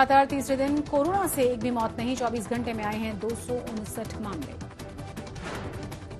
लगातार तीसरे दिन कोरोना से एक भी मौत नहीं। 24 घंटे में आए हैं 259 मामले।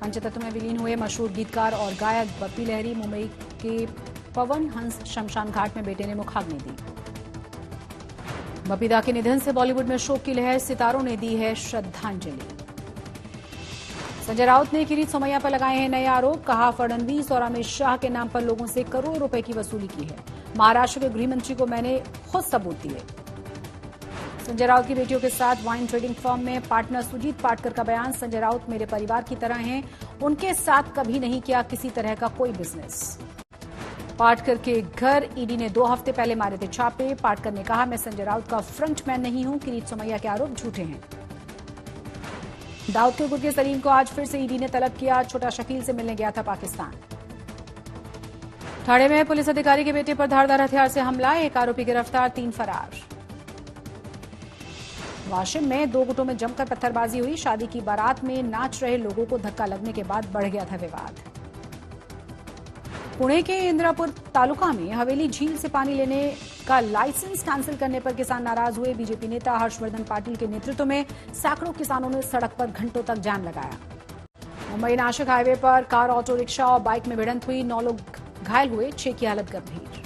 पंचतत्व में विलीन हुए मशहूर गीतकार और गायक बप्पी लहरी। मुंबई के पवन हंस शमशान घाट में बेटे ने मुखाग्नि दी। बप्पी दा के निधन से बॉलीवुड में शोक की लहर। सितारों ने दी है श्रद्धांजलि। संजय राउत ने किरीट सोमैया पर लगाए हैं नए आरोप। कहा, फडणवीस और अमित शाह के नाम पर लोगों से करोड़ों रुपए की वसूली की है। महाराष्ट्र के गृह मंत्री को मैंने खुद सबूत दिए। संजय राउत की बेटियों के साथ वाइन ट्रेडिंग फर्म में पार्टनर सुजीत पाटकर का बयान। संजय राउत मेरे परिवार की तरह हैं, उनके साथ कभी नहीं किया किसी तरह का कोई बिजनेस। पाटकर के घर ईडी ने 2 हफ्ते पहले मारे थे छापे। पाटकर ने कहा, मैं संजय राउत का फ्रंटमैन नहीं हूं। किरीट सोमैया के आरोप झूठे हैं। दाऊद के गुर्गे सलीम को आज फिर से ईडी ने तलब किया। छोटा शकील से मिलने गया था पाकिस्तान। ठाणे में पुलिस अधिकारी के बेटे पर धारदार हथियार से हमला। 1 आरोपी गिरफ्तार, 3 फरार। वाशिम में 2 गुटों में जमकर पत्थरबाजी हुई। शादी की बारात में नाच रहे लोगों को धक्का लगने के बाद बढ़ गया था विवाद। पुणे के इंद्रापुर तालुका में हवेली झील से पानी लेने का लाइसेंस कैंसिल करने पर किसान नाराज हुए। बीजेपी नेता हर्षवर्धन पाटिल के नेतृत्व में सैकड़ों किसानों ने सड़क पर घंटों तक जाम लगाया। मुंबई नासिक हाईवे पर कार, ऑटो रिक्शा और बाइक में भिड़ंत हुई। 9 लोग घायल हुए, 6 की हालत गंभीर।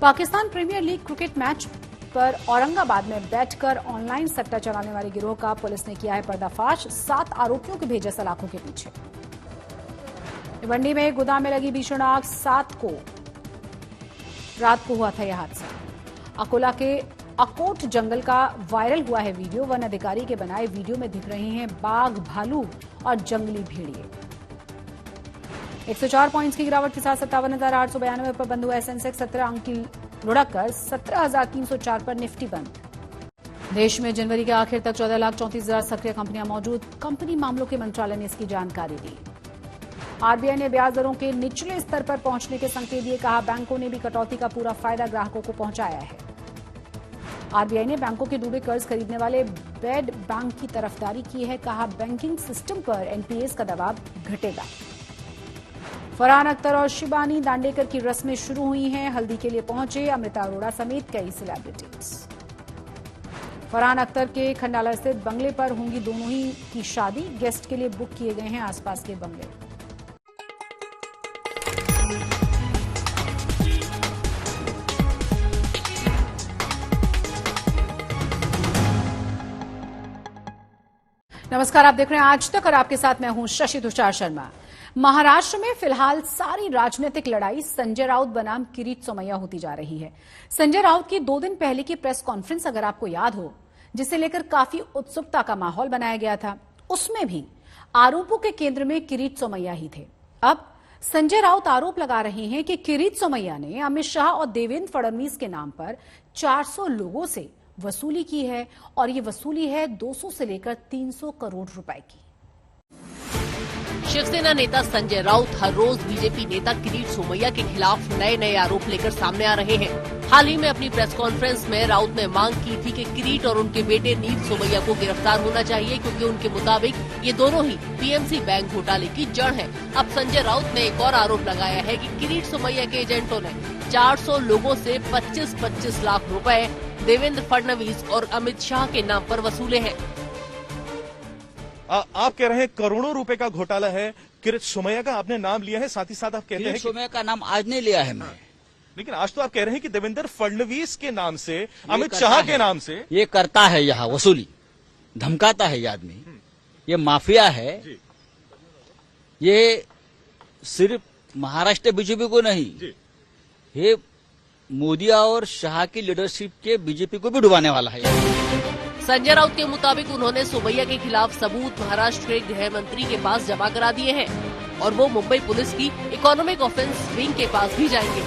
Pakistan premier league cricket match पर औरंगाबाद में बैठकर ऑनलाइन सट्टा चलाने वाले गिरोह का पुलिस ने किया है पर्दाफाश। 7 आरोपियों को भेजा सलाखों के पीछे। भिवंडी में गोदाम में लगी भीषण आग। 7 को रात को हुआ था यह हादसा। अकोला के अकोट जंगल का वायरल हुआ है वीडियो। वन अधिकारी के बनाए वीडियो में दिख रहे हैं बाघ, भालू और जंगली भेड़िए। 104 पॉइंट्स की गिरावट के साथ 57,892 पर बंद हुआ सेंसेक्स। 17 अंक की लुढ़क कर 17,304 पर निफ्टी बंद। देश में जनवरी के आखिर तक 14,34,000 सक्रिय कंपनियां मौजूद। कंपनी मामलों के मंत्रालय ने इसकी जानकारी दी। आरबीआई ने ब्याज दरों के निचले स्तर पर पहुंचने के संकेत दिए। कहा, बैंकों ने भी कटौती का पूरा फायदा ग्राहकों को पहुंचाया है। आरबीआई ने बैंकों के डूबे कर्ज खरीदने वाले बेड बैंक की तरफदारी की है। कहा, बैंकिंग सिस्टम पर एनपीएस का दबाव घटेगा। फरहान अख्तर और शिबानी दांडेकर की रस्में शुरू हुई हैं। हल्दी के लिए पहुंचे अमृता अरोड़ा समेत कई सेलिब्रिटीज। फरहान अख्तर के खंडाला स्थित बंगले पर होंगी दोनों ही की शादी। गेस्ट के लिए बुक किए गए हैं आसपास के बंगले। नमस्कार, आप देख रहे हैं आज तक और आपके साथ मैं हूं शशि तुषार शर्मा। महाराष्ट्र में फिलहाल सारी राजनीतिक लड़ाई संजय राउत बनाम किरीट सोमैया होती जा रही है। संजय राउत की 2 दिन पहले की प्रेस कॉन्फ्रेंस अगर आपको याद हो, जिसे लेकर काफी उत्सुकता का माहौल बनाया गया था, उसमें भी आरोपों के केंद्र में किरीट सोमैया ही थे। अब संजय राउत आरोप लगा रहे हैं कि किरीट सोमैया ने अमित शाह और देवेंद्र फडणवीस के नाम पर 400 लोगों से वसूली की है और ये वसूली है 200 से लेकर 300 करोड़ रुपए की। शिवसेना नेता संजय राउत हर रोज बीजेपी नेता किरीट सोमैया के खिलाफ नए नए आरोप लेकर सामने आ रहे हैं। हाल ही में अपनी प्रेस कॉन्फ्रेंस में राउत ने मांग की थी कि किरीट और उनके बेटे नील सोमैया को गिरफ्तार होना चाहिए, क्योंकि उनके मुताबिक ये दोनों ही पीएमसी बैंक घोटाले की जड़ है। अब संजय राउत ने एक और आरोप लगाया है कि किरीट सोमैया के एजेंटों ने 400 लोगों से 25-25 लाख रुपए देवेंद्र फडणवीस और अमित शाह के नाम पर वसूले हैं। आप कह रहे हैं करोड़ों रुपए का घोटाला है। किरीट सोमैया का आपने नाम लिया है, साथ ही साथ आप कहते हैं सोमैया का नाम आज नहीं लिया है मैं। लेकिन आज तो आप कह रहे हैं कि देवेंद्र फडणवीस के नाम से, अमित शाह के नाम से ये करता है, यहाँ वसूली धमकाता है ये आदमी। ये माफिया है। ये सिर्फ महाराष्ट्र बीजेपी को नहीं, ये मोदी और शाह की लीडरशिप के बीजेपी को भी डुबाने वाला है। संजय राउत के मुताबिक उन्होंने सोमैया के खिलाफ सबूत महाराष्ट्र के गृह मंत्री के पास जमा करा दिए हैं और वो मुंबई पुलिस की इकोनॉमिक ऑफेंस विंग के पास भी जाएंगे।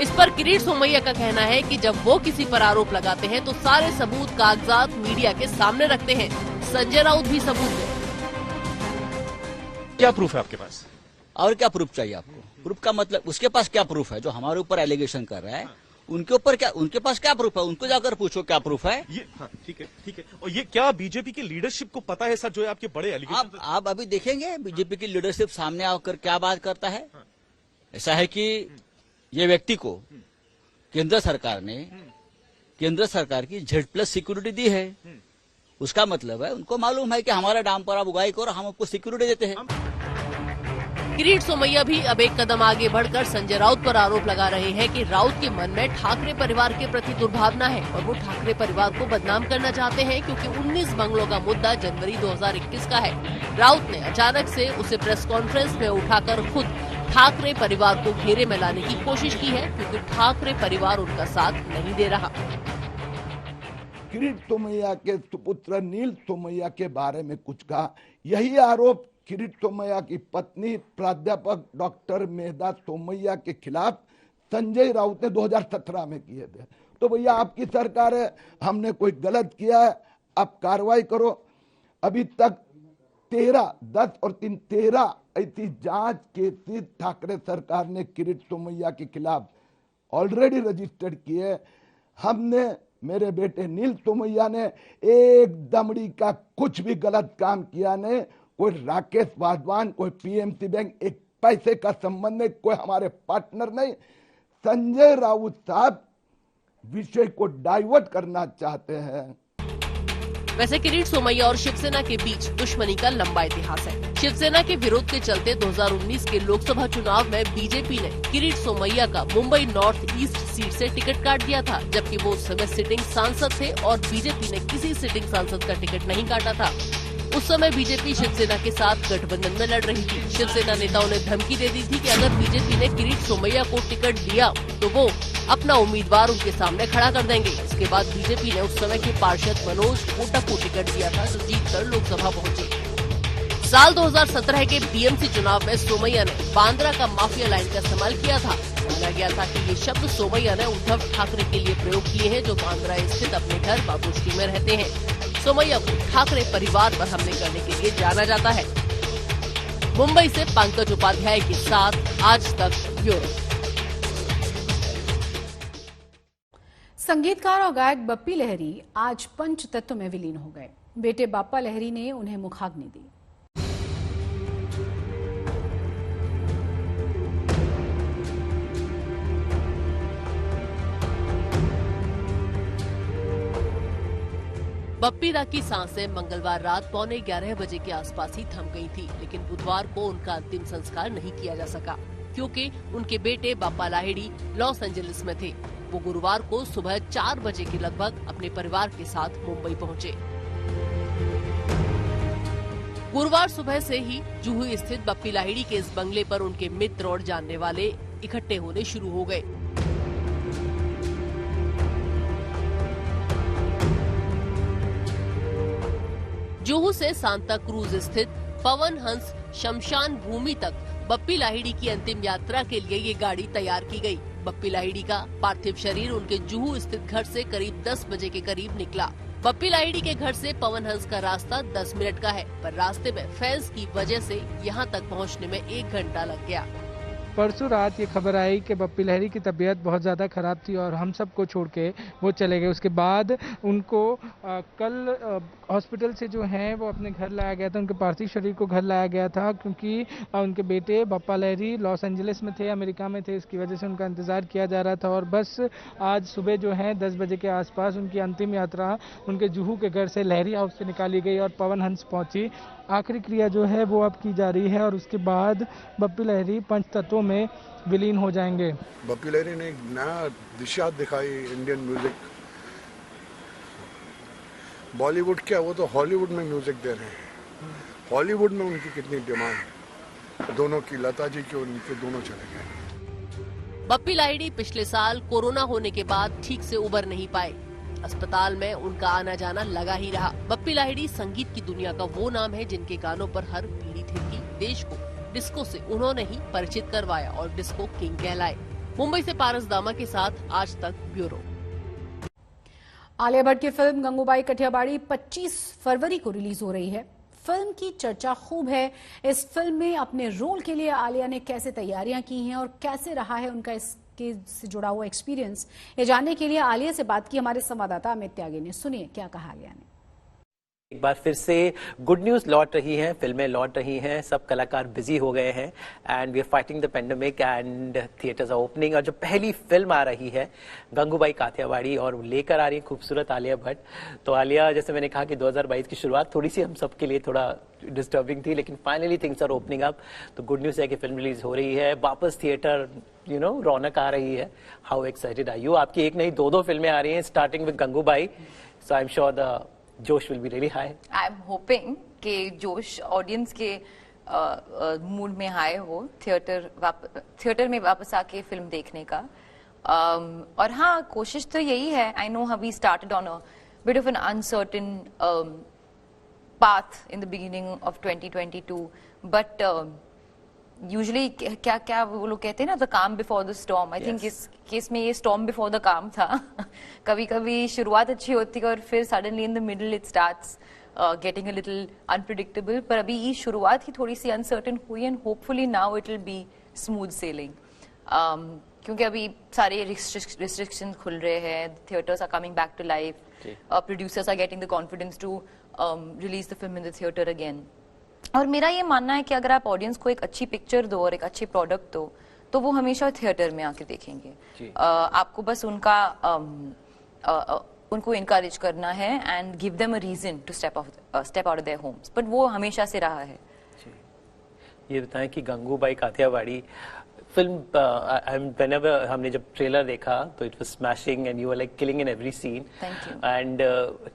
इस पर किरीट सोमैया का कहना है कि जब वो किसी पर आरोप लगाते हैं तो सारे सबूत कागजात मीडिया के सामने रखते हैं। संजय राउत भी सबूत दें। क्या प्रूफ है आपके पास? और क्या प्रूफ चाहिए आपको? प्रूफ का मतलब उसके पास क्या प्रूफ है? जो हमारे ऊपर एलिगेशन कर रहा है उनके ऊपर क्या, उनके पास क्या प्रूफ है? उनको जाकर पूछो क्या प्रूफ है। ये हाँ, ठीक है। और ये क्या बीजेपी की लीडरशिप को पता है सर, जो है आपके बड़े एलिगेशन? आप अभी देखेंगे बीजेपी की लीडरशिप सामने आकर क्या बात करता है। ऐसा है कि ये व्यक्ति को केंद्र सरकार ने केंद्र सरकार की Z+ सिक्योरिटी दी है। उसका मतलब है उनको मालूम है कि हमारा डाम पर आप उगाई करो, हम आपको सिक्योरिटी देते हैं। किरीट सोमैया भी अब एक कदम आगे बढ़कर संजय राउत पर आरोप लगा रहे हैं कि राउत के मन में ठाकरे परिवार के प्रति दुर्भावना है और वो ठाकरे परिवार को बदनाम करना चाहते हैं, क्योंकि 19 बंगलों का मुद्दा जनवरी 2021 का है। राउत ने अचानक से उसे प्रेस कॉन्फ्रेंस में उठाकर खुद ठाकरे परिवार को घेरे में लाने की कोशिश की है, क्योंकि ठाकरे परिवार उनका साथ नहीं दे रहा। किरीट सोमैया के सुपुत्र नील सोमैया के बारे में कुछ कहा। यही आरोप किरीट सोमैया की पत्नी प्राध्यापक डॉक्टर मेधा सोमैया के खिलाफ संजय राउत ने 2017 में किए थे। तो भैया आपकी सरकार है, हमने कोई गलत किया है, आप कार्रवाई करो। अभी तक 10 और 13 ऐसी जांच केसेस ठाकरे सरकार ने किरीट सोमैया के खिलाफ ऑलरेडी रजिस्टर्ड किए। हमने, मेरे बेटे नील सोमैया ने एक दमड़ी का कुछ भी गलत काम किया नहीं। कोई राकेश वाधवान, कोई PMC बैंक, एक पैसे का संबंध नहीं, कोई हमारे पार्टनर नहीं। संजय राउत साहब विषय को डाइवर्ट करना चाहते हैं। वैसे किरीट सोमैया और शिवसेना के बीच दुश्मनी का लंबा इतिहास है। शिवसेना के विरोध के चलते 2019 के लोकसभा चुनाव में बीजेपी ने किरीट सोमैया का मुंबई नॉर्थ ईस्ट सीट से टिकट काट दिया था, जबकि वो उस समय सिटिंग सांसद थे और बीजेपी ने किसी सिटिंग सांसद का टिकट नहीं काटा था। उस समय बीजेपी शिवसेना के साथ गठबंधन में लड़ रही थी। शिवसेना नेताओं ने धमकी दे दी थी कि अगर बीजेपी ने किरीट सोमैया को टिकट दिया तो वो अपना उम्मीदवार उनके सामने खड़ा कर देंगे। इसके बाद बीजेपी ने उस समय के पार्षद मनोज कोटक को टिकट दिया था, जो जीतकर लोकसभा पहुंचे। साल 2017 के BMC चुनाव में सोमैया ने बांद्रा का माफिया लाइन का इस्तेमाल किया था। माना गया था कि ये शब्द सोमैया ने उद्धव ठाकरे के लिए प्रयोग किए हैं, जो बांद्रा स्थित अपने घर बाबूश्री में रहते हैं। सोमैया को ठाकरे परिवार पर हमले करने के लिए जाना जाता है। मुंबई से पंकज उपाध्याय के साथ आज तक ब्यूरो। संगीतकार और गायक बप्पी लहरी आज पंच तत्व में विलीन हो गए। बेटे बाप्पा लहरी ने उन्हें मुखाग्नि दी। बप्पी दा की सांसें मंगलवार रात 11:15 बजे के आसपास ही थम गई थी, लेकिन बुधवार को उनका अंतिम संस्कार नहीं किया जा सका, क्योंकि उनके बेटे बाप्पा लाहिड़ी लॉस एंजलिस में थे। वो गुरुवार को सुबह 4 बजे के लगभग अपने परिवार के साथ मुंबई पहुंचे। गुरुवार सुबह से ही जुहू स्थित बप्पी लाहिड़ी के इस बंगले पर उनके मित्र और जानने वाले इकट्ठे होने शुरू हो गए। जुहू से सांता क्रूज स्थित पवन हंस शमशान भूमि तक बप्पी लाहिड़ी की अंतिम यात्रा के लिए ये गाड़ी तैयार की गई। बप्पी लाहिड़ी का पार्थिव शरीर उनके जुहू स्थित घर से करीब 10 बजे के करीब निकला। बप्पी लाहिड़ी के घर से पवन हंस का रास्ता 10 मिनट का है, पर रास्ते में फैंस की वजह से यहाँ तक पहुँचने में 1 घंटा लग गया। परसों रात ये खबर आई कि बप्पी लहरी की तबीयत बहुत ज़्यादा ख़राब थी और हम सबको छोड़ के वो चले गए। उसके बाद उनको कल हॉस्पिटल से जो है वो अपने घर लाया गया था, उनके पार्थिव शरीर को घर लाया गया था, क्योंकि उनके बेटे बाप्पा लहरी लॉस एंजलिस में थे, अमेरिका में थे। इसकी वजह से उनका इंतज़ार किया जा रहा था और बस आज सुबह जो है 10 बजे के आसपास उनकी अंतिम यात्रा उनके जुहू के घर से लहरी हाउस से निकाली गई और पवन हंस पहुँची। आखिरी क्रिया जो है वो अब की जा रही है और उसके बाद बप्पी लहरी पंच तत्वों में विलीन हो जाएंगे। बप्पी लहरी ने एक नया दिशा दिखाई इंडियन म्यूजिक। बॉलीवुड क्या, वो तो हॉलीवुड में म्यूजिक दे रहे हैं। हॉलीवुड में उनकी कितनी डिमांड, दोनों की, लता जी की और उनके दोनों चले गए। बप्पी लाहिड़ी पिछले साल कोरोना होने के बाद ठीक से उबर नहीं पाए। अस्पताल में उनका आना जाना लगा ही रहा। बप्पी लाहिड़ी संगीत की दुनिया का वो नाम है जिनके गानों पर हर पीढ़ी थिरकी देश को डिस्को से उन्होंने ही परिचित करवाया और डिस्को किंग कहलाए। मुंबई से पारस दामा के साथ आज तक ब्यूरो। आलिया भट्ट की फिल्म गंगूबाई कठियावाड़ी 25 फरवरी को रिलीज हो रही है। फिल्म की चर्चा खूब है। इस फिल्म में अपने रोल के लिए आलिया ने कैसे तैयारियां की हैं और कैसे रहा है उनका इसके से जुड़ा हुआ एक्सपीरियंस, ये जानने के लिए आलिया से बात की हमारे संवाददाता अमित त्यागी ने। सुनिए क्या कहा आलिया ने। एक बार फिर से गुड न्यूज लौट रही है, फिल्में लौट रही हैं, सब कलाकार बिजी हो गए हैं and we are fighting the pandemic and theatres are opening. और जो पहली फिल्म आ रही है गंगूबाई काठियावाड़ी और लेकर आ रही है खूबसूरत आलिया भट्ट। तो आलिया, जैसे मैंने कहा कि 2022 की शुरुआत थोड़ी सी हम सबके लिए थोड़ा डिस्टर्बिंग थी, लेकिन finally things are opening up. तो गुड न्यूज है कि फिल्म रिलीज हो रही है, वापस थिएटर रौनक आ रही है। How excited are you? आपकी एक नहीं दो फिल्में आ रही हैं starting with Gangubai, so I am sure the जोश will be really high. I am hoping कि जोश ऑडियंस के मूड में हाई हो, थिएटर में वापस आके फिल्म देखने का। और हाँ, कोशिश तो यही है। I know we started on a bit of an uncertain path in the beginning of 2022, but usually क्या वो लोग कहते हैं ना, the calm before the storm. I think इस केस में ये storm before the calm था। कभी-कभी शुरुआत अच्छी होती है और फिर suddenly in the middle it starts getting a little unpredictable. पर अभी ये शुरुआत ही थोड़ी सी uncertain हुई and hopefully now it will be smooth sailing. क्योंकि अभी सारे restrictions खुल रहे हैं, theaters are coming back to life, producers are getting the confidence to release the film in the theater again. और मेरा ये मानना है कि अगर आप ऑडियंस को एक अच्छी पिक्चर दो और एक अच्छे प्रोडक्ट दो तो वो हमेशा थिएटर में आके देखेंगे। आपको बस उनको इनकरेज करना है and give them a reason to step out of their homes, but वो हमेशा से रहा है। ये बताएं कि गंगूबाई काठियावाड़ी फिल्म whenever हमने जब ट्रेलर देखा तो it was smashing and you were like killing in every scene. And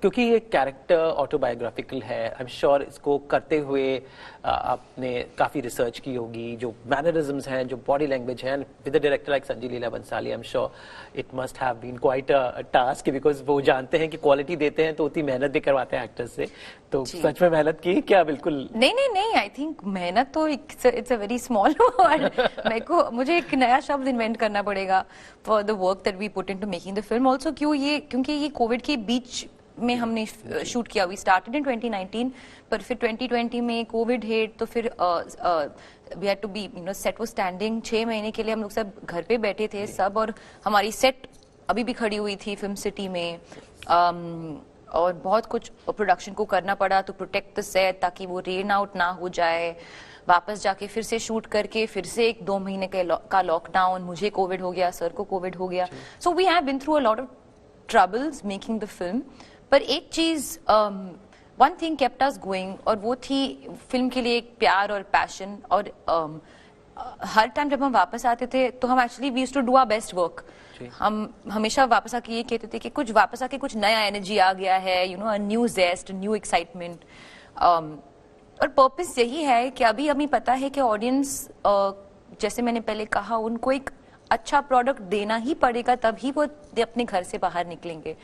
क्योंकि ये कैरेक्टर ऑटोबायोग्राफिकल है, आई एम श्योर इसको करते हुए आपने काफी रिसर्च की होगी, जो मैनरिज्म्स हैं, जो बॉडी लैंग्वेज है, with the director like Sanjay Leela Bhansali, I am sure it must have been quite a task, because वो जानते हैं कि क्वालिटी देते हैं तो उतनी मेहनत भी करवाते हैं एक्टर्स से। तो सच में मेहनत की क्या? बिल्कुल नहीं, आई थिंक मेहनत तो it's a very small word. मुझे एक नया शब्द इन्वेंट करना पड़ेगा for the work that we put into making the film. Also क्योंकि ये कोविड के बीच में हमने शूट किया। वी स्टार्टेड इन 2019, पर फिर 2020 में कोविड हिट, तो फिर we had to be set was standing. 6 महीने के लिए हम लोग सब घर पे बैठे थे सब, और हमारी सेट अभी भी खड़ी हुई थी फिल्म सिटी में। और बहुत कुछ प्रोडक्शन को करना पड़ा टू प्रोटेक्ट द सेट, ताकि वो रेन आउट ना हो जाए। वापस जाके फिर से शूट करके फिर से 1-2 महीने का लॉकडाउन, मुझे कोविड हो गया, सर को कोविड हो गया। So we have been through a lot of troubles making the film. पर एक चीज, one thing kept us going, और वो थी फिल्म के लिए एक प्यार और पैशन। और हर टाइम जब हम वापस आते थे तो हम actually we used to do our best work. हम हमेशा वापस आके ये कहते थे कि कुछ वापस आके कुछ नया एनर्जी आ गया है, अ न्यू जेस्ट, न्यू एक्साइटमेंट। और पर्पस यही है कि अभी हमें पता है कि ऑडियंस, जैसे मैंने पहले कहा, उनको एक अच्छा प्रोडक्ट देना ही पड़ेगा, तभी वो अपने घर से बाहर निकलेंगे।